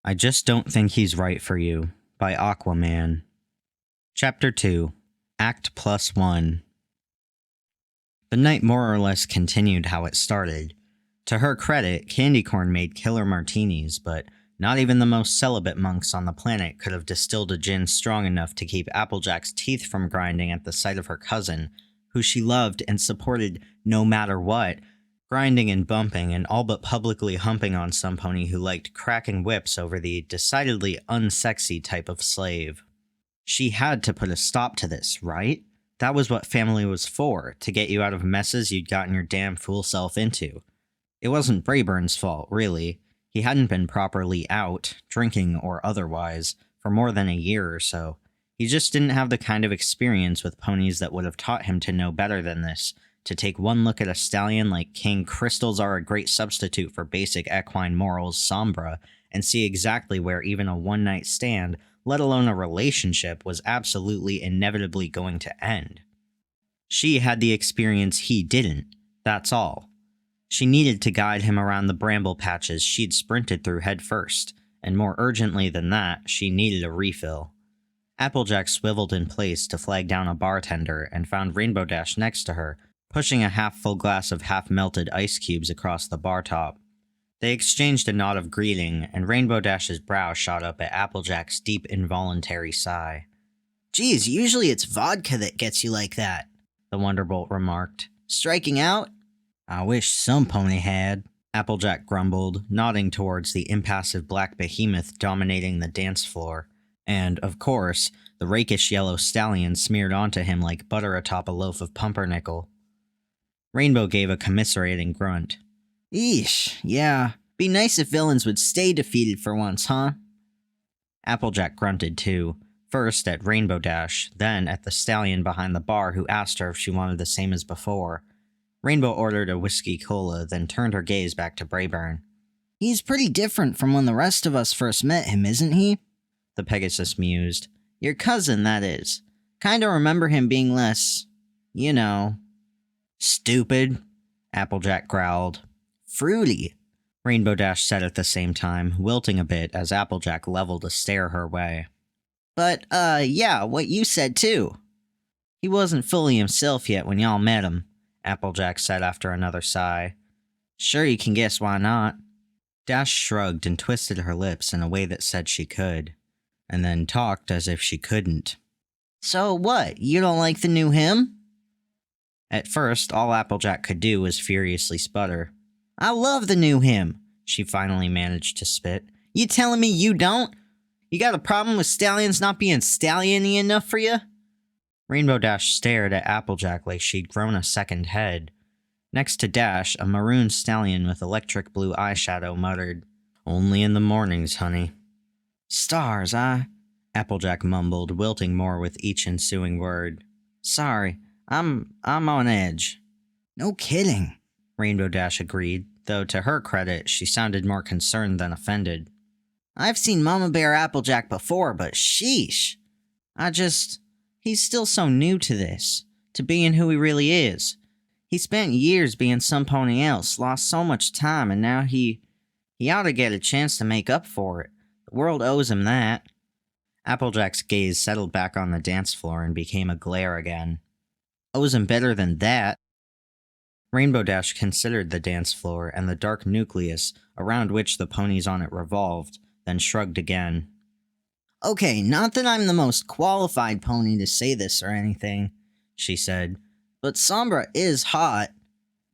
I Just Don't Think He's Right for You by Aquaman. Chapter 2, Act Plus 1. The night more or less continued how it started. To her credit, Candy Corn made killer martinis, but not even the most celibate monks on the planet could have distilled a gin strong enough to keep Applejack's teeth from grinding at the sight of her cousin, who she loved and supported no matter what, grinding and bumping and all but publicly humping on some pony who liked cracking whips over the decidedly unsexy type of slave. She had to put a stop to this, right? That was what family was for, to get you out of messes you'd gotten your damn fool self into. It wasn't Braeburn's fault, really. He hadn't been properly out, drinking or otherwise, for more than a year or so. He just didn't have the kind of experience with ponies that would have taught him to know better than this, to take one look at a stallion like King Crystals are a great substitute for basic equine morals Sombra, and see exactly where even a one-night stand, let alone a relationship, was absolutely inevitably going to end. She had the experience he didn't, that's all. She needed to guide him around the bramble patches she'd sprinted through head first, and more urgently than that, she needed a refill. Applejack swiveled in place to flag down a bartender and found Rainbow Dash next to her, pushing a half-full glass of half-melted ice cubes across the bar top. They exchanged a nod of greeting, and Rainbow Dash's brow shot up at Applejack's deep involuntary sigh. "Geez, usually it's vodka that gets you like that," the Wonderbolt remarked. "Striking out?" "I wish some pony had," Applejack grumbled, nodding towards the impassive black behemoth dominating the dance floor. And, of course, the rakish yellow stallion smeared onto him like butter atop a loaf of pumpernickel. Rainbow gave a commiserating grunt. "Eesh, yeah. Be nice if villains would stay defeated for once, huh?" Applejack grunted too, first at Rainbow Dash, then at the stallion behind the bar who asked her if she wanted the same as before. Rainbow ordered a whiskey cola, then turned her gaze back to Braeburn. "He's pretty different from when the rest of us first met him, isn't he?" the Pegasus mused. "Your cousin, that is. Kinda remember him being less, you know." "Stupid," Applejack growled. "Fruity," Rainbow Dash said at the same time, wilting a bit as Applejack leveled a stare her way. "But, yeah, what you said too." "He wasn't fully himself yet when y'all met him," Applejack said after another sigh. "Sure you can guess why not." Dash shrugged and twisted her lips in a way that said she could, and then talked as if she couldn't. "So what, you don't like the new him?" At first, all Applejack could do was furiously sputter. "I love the new him," she finally managed to spit. "You telling me you don't? You got a problem with stallions not being stallion-y enough for you?" Rainbow Dash stared at Applejack like she'd grown a second head. Next to Dash, a maroon stallion with electric blue eyeshadow muttered, "Only in the mornings, honey." "Stars, Applejack mumbled, wilting more with each ensuing word. "Sorry, I'm on edge." "No kidding," Rainbow Dash agreed, though to her credit, she sounded more concerned than offended. "I've seen Mama Bear Applejack before, but sheesh. He's still so new to this, to being who he really is. He spent years being some pony else, lost so much time, and now he ought to get a chance to make up for it. The world owes him that." Applejack's gaze settled back on the dance floor and became a glare again. "Owes him better than that." Rainbow Dash considered the dance floor and the dark nucleus around which the ponies on it revolved, then shrugged again. "Okay, not that I'm the most qualified pony to say this or anything," she said, "but Sombra is hot."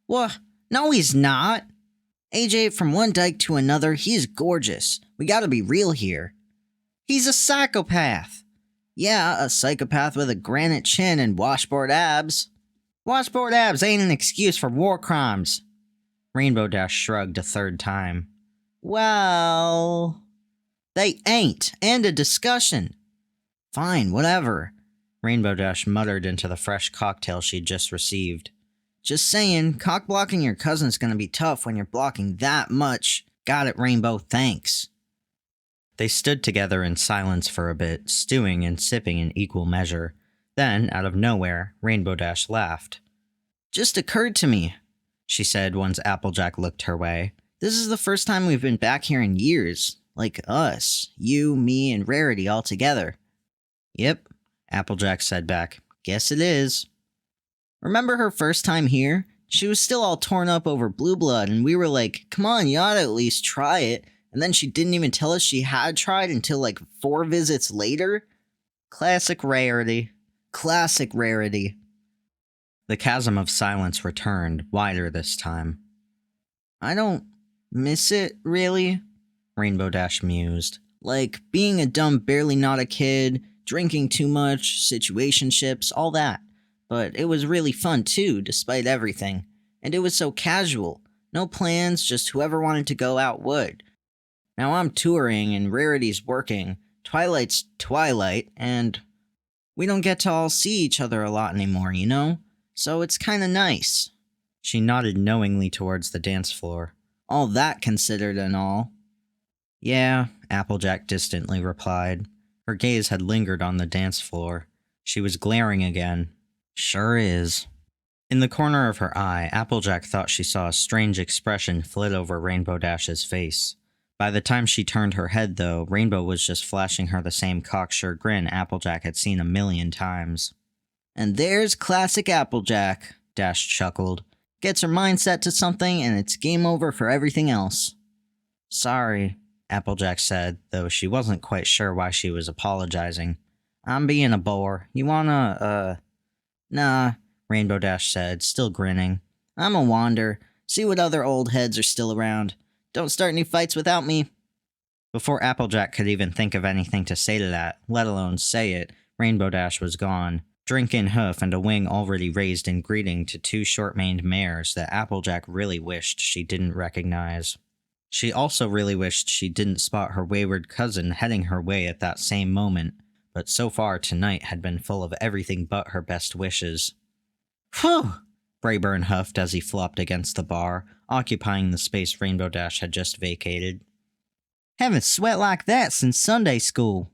"What? No, he's not. AJ, from one dike to another, he's gorgeous. We gotta be real here." "He's a psychopath." "Yeah, a psychopath with a granite chin and washboard abs." "Washboard abs ain't an excuse for war crimes." Rainbow Dash shrugged a third time. "Well, they ain't. End of discussion." "Fine, whatever," Rainbow Dash muttered into the fresh cocktail she'd just received. "Just saying, cock-blocking your cousin's gonna be tough when you're blocking that much. Got it, Rainbow, thanks." They stood together in silence for a bit, stewing and sipping in equal measure. Then, out of nowhere, Rainbow Dash laughed. "Just occurred to me," she said once Applejack looked her way. "This is the first time we've been back here in years. Like us. You, me, and Rarity all together. Yep, Applejack said back. Guess it is. Remember her first time here? She was still all torn up over blue blood, and we were like, come on, you ought to at least try it. And then she didn't even tell us she had tried until like 4 visits later? Classic Rarity. Classic Rarity. The chasm of silence returned, wider this time. I don't miss it, really, Rainbow Dash mused. Like, being a dumb barely not a kid, drinking too much, situationships, all that. But it was really fun too, despite everything. And it was so casual. No plans, just whoever wanted to go out would. Now I'm touring and Rarity's working. Twilight's Twilight, and we don't get to all see each other a lot anymore, you know? So it's kinda nice. She nodded knowingly towards the dance floor. All that considered and all. Yeah, Applejack distantly replied. Her gaze had lingered on the dance floor. She was glaring again. Sure is. In the corner of her eye, Applejack thought she saw a strange expression flit over Rainbow Dash's face. By the time she turned her head, though, Rainbow was just flashing her the same cocksure grin Applejack had seen 1,000,000 times. And there's classic Applejack, Dash chuckled. Gets her mind set to something and it's game over for everything else. Sorry, Applejack said, though she wasn't quite sure why she was apologizing. I'm being a bore. You wanna, Nah, Rainbow Dash said, still grinning. I'm a wander. See what other old heads are still around. Don't start any fights without me. Before Applejack could even think of anything to say to that, let alone say it, Rainbow Dash was gone. Drink in hoof and a wing already raised in greeting to 2 short-maned mares that Applejack really wished she didn't recognize. She also really wished she didn't spot her wayward cousin heading her way at that same moment, but so far tonight had been full of everything but her best wishes. Phew! Braeburn huffed as he flopped against the bar, occupying the space Rainbow Dash had just vacated. Haven't sweat like that since Sunday school.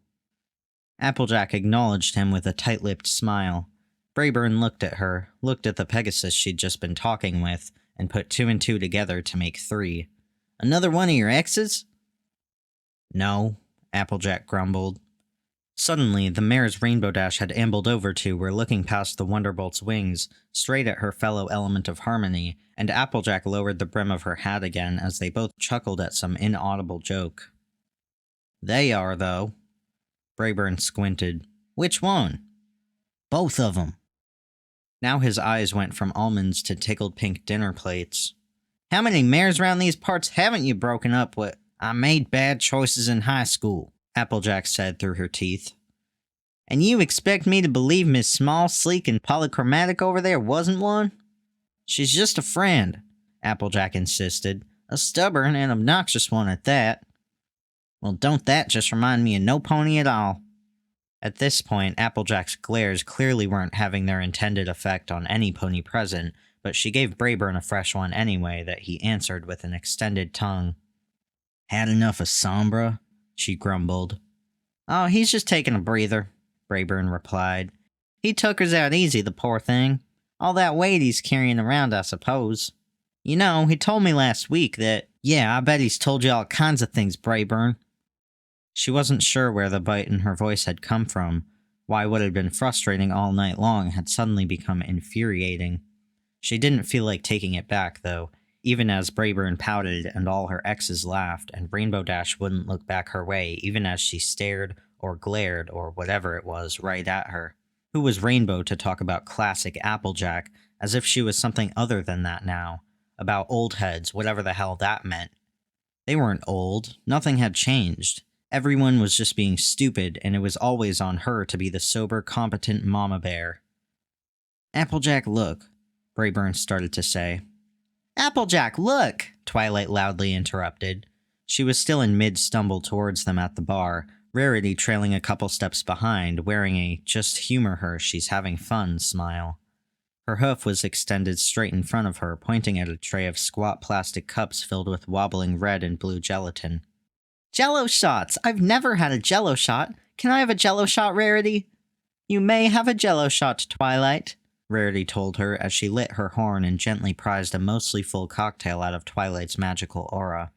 Applejack acknowledged him with a tight-lipped smile. Braeburn looked at her, looked at the Pegasus she'd just been talking with, and put 2 and 2 together to make 3. Another one of your exes? No, Applejack grumbled. Suddenly, the mares Rainbow Dash had ambled over to were looking past the Wonderbolt's wings, straight at her fellow element of harmony, and Applejack lowered the brim of her hat again as they both chuckled at some inaudible joke. They are, though. Braeburn squinted. Which one? Both of them. Now his eyes went from almonds to tickled pink dinner plates. How many mares around these parts haven't you broken up with? I made bad choices in high school, Applejack said through her teeth. And you expect me to believe Miss Small, Sleek, and Polychromatic over there wasn't one? She's just a friend, Applejack insisted. A stubborn and obnoxious one at that. Well, don't that just remind me of no pony at all? At this point, Applejack's glares clearly weren't having their intended effect on any pony present, but she gave Braeburn a fresh one anyway that he answered with an extended tongue. Had enough of Sombra? She grumbled. Oh, he's just taking a breather, Braeburn replied. He took hers out easy, the poor thing. All that weight he's carrying around, I suppose. You know, he told me last week that... Yeah, I bet he's told you all kinds of things, Braeburn. She wasn't sure where the bite in her voice had come from, why what had been frustrating all night long had suddenly become infuriating. She didn't feel like taking it back, though, even as Braeburn pouted and all her exes laughed, and Rainbow Dash wouldn't look back her way even as she stared or glared or whatever it was right at her. Who was Rainbow to talk about classic Applejack as if she was something other than that now? About old heads, whatever the hell that meant. They weren't old. Nothing had changed. Everyone was just being stupid, and it was always on her to be the sober, competent mama bear. Applejack, look, Braeburn started to say. Applejack, look! Twilight loudly interrupted. She was still in mid-stumble towards them at the bar, Rarity trailing a couple steps behind, wearing a just humor her, she's having fun smile. Her hoof was extended straight in front of her, pointing at a tray of squat plastic cups filled with wobbling red and blue gelatin. Jello shots! I've never had a Jello shot. Can I have a Jello shot, Rarity? You may have a Jello shot, Twilight, Rarity told her as she lit her horn and gently prized a mostly full cocktail out of Twilight's magical aura.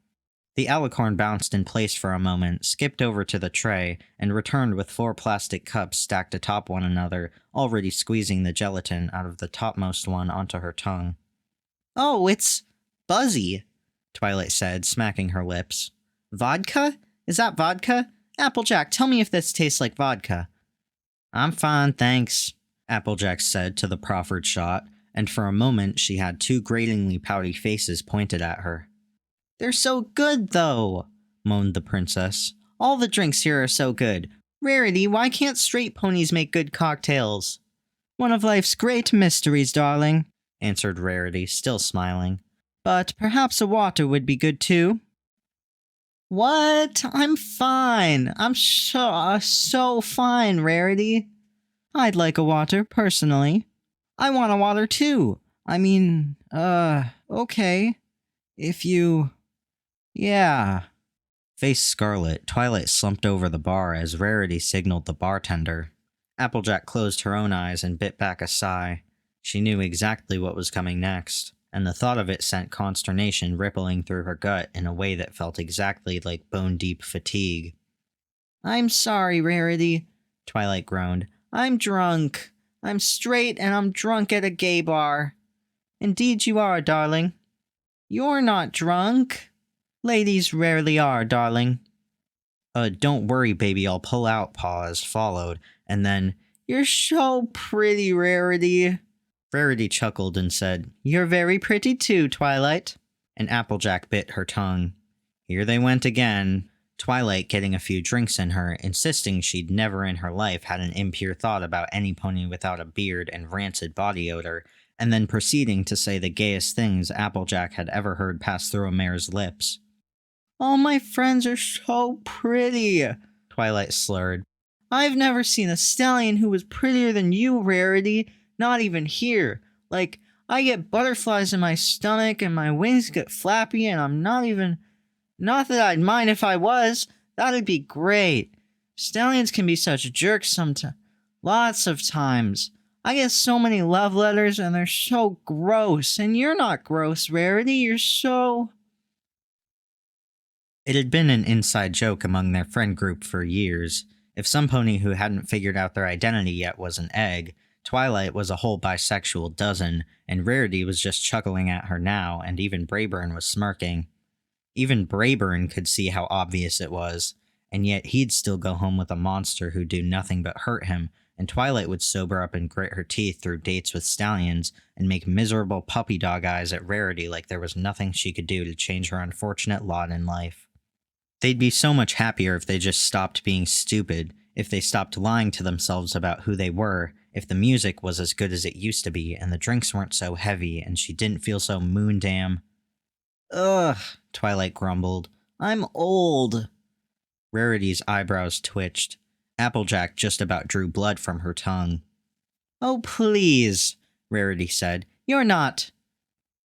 The alicorn bounced in place for a moment, skipped over to the tray, and returned with 4 plastic cups stacked atop one another, already squeezing the gelatin out of the topmost one onto her tongue. Oh, it's buzzy, Twilight said, smacking her lips. Vodka? Is that vodka? Applejack, tell me if this tastes like vodka. I'm fine, thanks, Applejack said to the proffered shot, and for a moment she had 2 gratingly pouty faces pointed at her. They're so good, though, moaned the princess. All the drinks here are so good. Rarity, why can't straight ponies make good cocktails? One of life's great mysteries, darling, answered Rarity, still smiling. But perhaps a water would be good, too. What? I'm fine. I'm so fine, Rarity. I'd like a water, personally. I want a water, too. I mean, okay. If you... Yeah. Face scarlet, Twilight slumped over the bar as Rarity signaled the bartender. Applejack closed her own eyes and bit back a sigh. She knew exactly what was coming next, and the thought of it sent consternation rippling through her gut in a way that felt exactly like bone-deep fatigue. I'm sorry, Rarity, Twilight groaned. I'm drunk. I'm straight and I'm drunk at a gay bar. Indeed you are, darling. You're not drunk. Ladies rarely are, darling. Don't worry, baby, I'll pull out, pause followed, and then, You're so pretty, Rarity. Rarity chuckled and said, You're very pretty too, Twilight. And Applejack bit her tongue. Here they went again, Twilight getting a few drinks in her, insisting she'd never in her life had an impure thought about any pony without a beard and rancid body odor, and then proceeding to say the gayest things Applejack had ever heard pass through a mare's lips. All my friends are so pretty, Twilight slurred. I've never seen a stallion who was prettier than you, Rarity, not even here. Like, I get butterflies in my stomach and my wings get flappy and I'm not that I'd mind if I was. That'd be great. Stallions can be such jerks sometimes. Lots of times. I get so many love letters and they're so gross. And you're not gross, Rarity. You're so... It had been an inside joke among their friend group for years. If some pony who hadn't figured out their identity yet was an egg, Twilight was a whole bisexual dozen, and Rarity was just chuckling at her now, and even Braeburn was smirking. Even Braeburn could see how obvious it was, and yet he'd still go home with a monster who'd do nothing but hurt him, and Twilight would sober up and grit her teeth through dates with stallions and make miserable puppy dog eyes at Rarity like there was nothing she could do to change her unfortunate lot in life. They'd be so much happier if they just stopped being stupid, if they stopped lying to themselves about who they were, if the music was as good as it used to be and the drinks weren't so heavy and she didn't feel so moondamn. Ugh, Twilight grumbled. I'm old. Rarity's eyebrows twitched. Applejack just about drew blood from her tongue. Oh, please, Rarity said. You're not.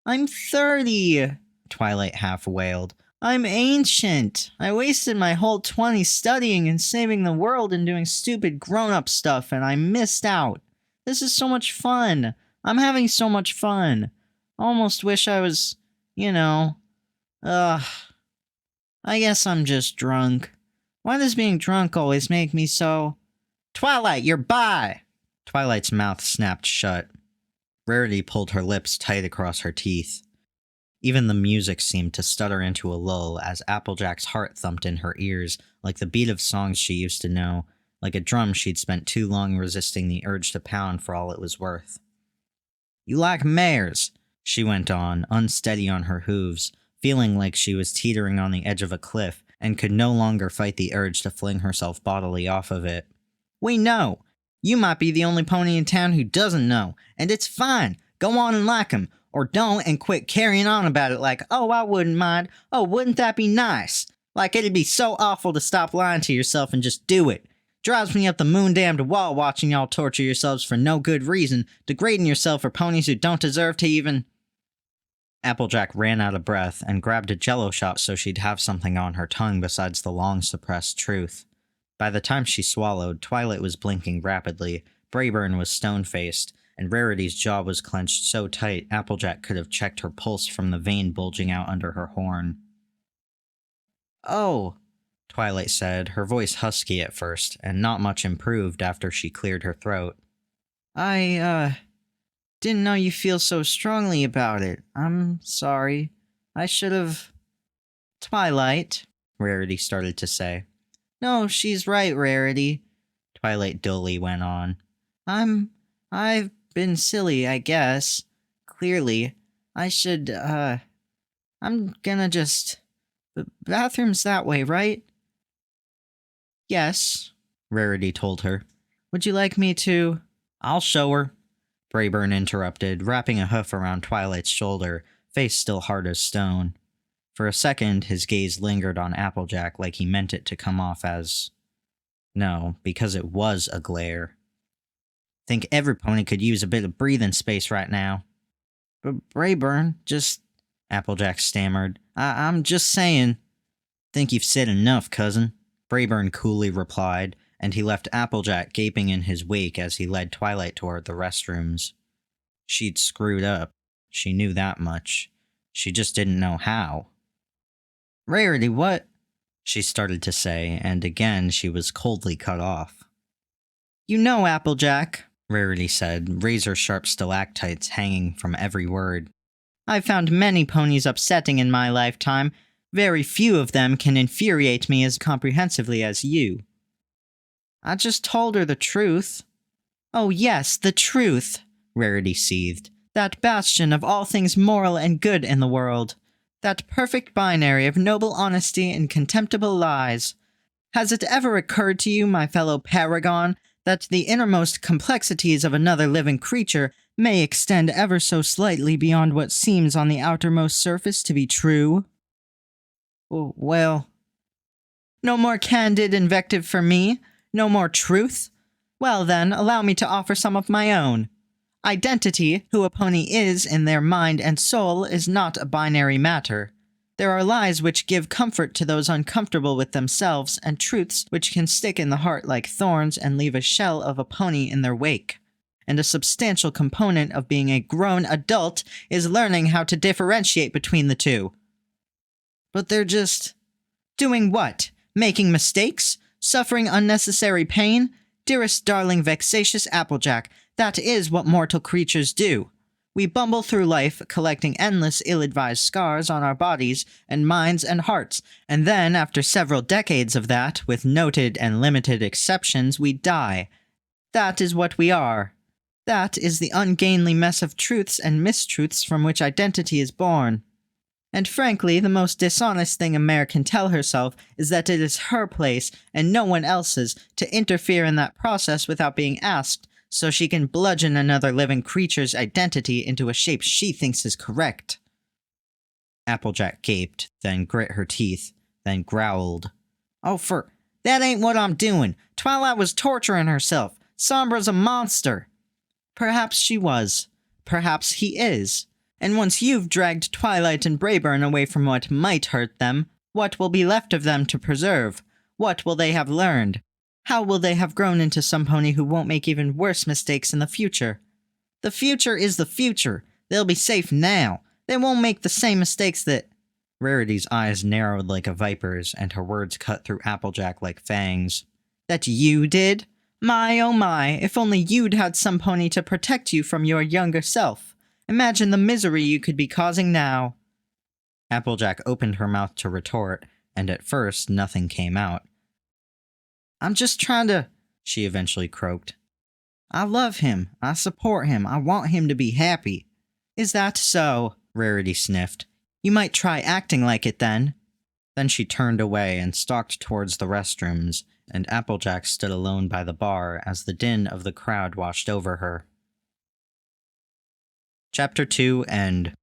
I'm 30, Twilight half wailed. I'm ancient. I wasted my whole 20s studying and saving the world and doing stupid grown-up stuff, and I missed out. This is so much fun. I'm having so much fun. Almost wish I was, Ugh. I guess I'm just drunk. Why does being drunk always make me so... Twilight, you're bi! Twilight's mouth snapped shut. Rarity pulled her lips tight across her teeth. Even the music seemed to stutter into a lull as Applejack's heart thumped in her ears like the beat of songs she used to know, like a drum she'd spent too long resisting the urge to pound for all it was worth. You like mares, she went on, unsteady on her hooves, feeling like she was teetering on the edge of a cliff and could no longer fight the urge to fling herself bodily off of it. We know. You might be the only pony in town who doesn't know, and it's fine. Go on and like 'em. Or don't and quit carrying on about it like, oh, I wouldn't mind. Oh, wouldn't that be nice? Like it'd be so awful to stop lying to yourself and just do it. Drives me up the moon-damned wall watching y'all torture yourselves for no good reason, degrading yourself for ponies who don't deserve to even... Applejack ran out of breath and grabbed a jello shot so she'd have something on her tongue besides the long-suppressed truth. By the time she swallowed, Twilight was blinking rapidly, Braeburn was stone-faced, and Rarity's jaw was clenched so tight Applejack could have checked her pulse from the vein bulging out under her horn. Oh, Twilight said, her voice husky at first, and not much improved after she cleared her throat. I didn't know you feel so strongly about it. I'm sorry. I should have. Twilight, Rarity started to say. No, she's right, Rarity. Twilight dully went on. I've been silly, I guess. Clearly. I'm gonna just. Bathroom's that way, right? Yes, Rarity told her. would you like me to? I'll show her. Braeburn interrupted, wrapping a hoof around Twilight's shoulder, face still hard as stone. For a second, his gaze lingered on Applejack like he meant it to come off as... No, because it was a glare. Think every pony could use a bit of breathing space right now. Braeburn, just. Applejack stammered. I'm just saying. Think you've said enough, cousin. Braeburn coolly replied, and he left Applejack gaping in his wake as he led Twilight toward the restrooms. She'd screwed up. She knew that much. She just didn't know how. Rarity, what? She started to say, and again she was coldly cut off. You know, Applejack, Rarity said, razor-sharp stalactites hanging from every word. I've found many ponies upsetting in my lifetime. Very few of them can infuriate me as comprehensively as you. I just told her the truth. Oh yes, the truth, Rarity seethed. That bastion of all things moral and good in the world. That perfect binary of noble honesty and contemptible lies. Has it ever occurred to you, my fellow paragon, that the innermost complexities of another living creature may extend ever so slightly beyond what seems on the outermost surface to be true? Well, no more candid invective for me? No more truth? Well then, allow me to offer some of my own. Identity, who a pony is in their mind and soul, is not a binary matter. There are lies which give comfort to those uncomfortable with themselves, and truths which can stick in the heart like thorns and leave a shell of a pony in their wake. And a substantial component of being a grown adult is learning how to differentiate between the two. But they're just... Doing what? Making mistakes? Suffering unnecessary pain? Dearest darling vexatious Applejack, that is what mortal creatures do. We bumble through life, collecting endless ill-advised scars on our bodies and minds and hearts, and then, after several decades of that, with noted and limited exceptions, we die. That is what we are. That is the ungainly mess of truths and mistruths from which identity is born. And frankly, the most dishonest thing a mare can tell herself is that it is her place, and no one else's, to interfere in that process without being asked, so she can bludgeon another living creature's identity into a shape she thinks is correct. Applejack gaped, then grit her teeth, then growled. Oh, that ain't what I'm doing. Twilight was torturing herself. Sombra's a monster. Perhaps she was. Perhaps he is. And once you've dragged Twilight and Braeburn away from what might hurt them, what will be left of them to preserve? What will they have learned? How will they have grown into some pony who won't make even worse mistakes in the future? The future is the future. They'll be safe now. They won't make the same mistakes that... Rarity's eyes narrowed like a viper's, and her words cut through Applejack like fangs. That you did? My oh my, if only you'd had some pony to protect you from your younger self. Imagine the misery you could be causing now. Applejack opened her mouth to retort, and at first nothing came out. I'm just trying to, she eventually croaked. I love him. I support him. I want him to be happy. Is that so? Rarity sniffed. You might try acting like it then. Then she turned away and stalked towards the restrooms, and Applejack stood alone by the bar as the din of the crowd washed over her. Chapter 2 End.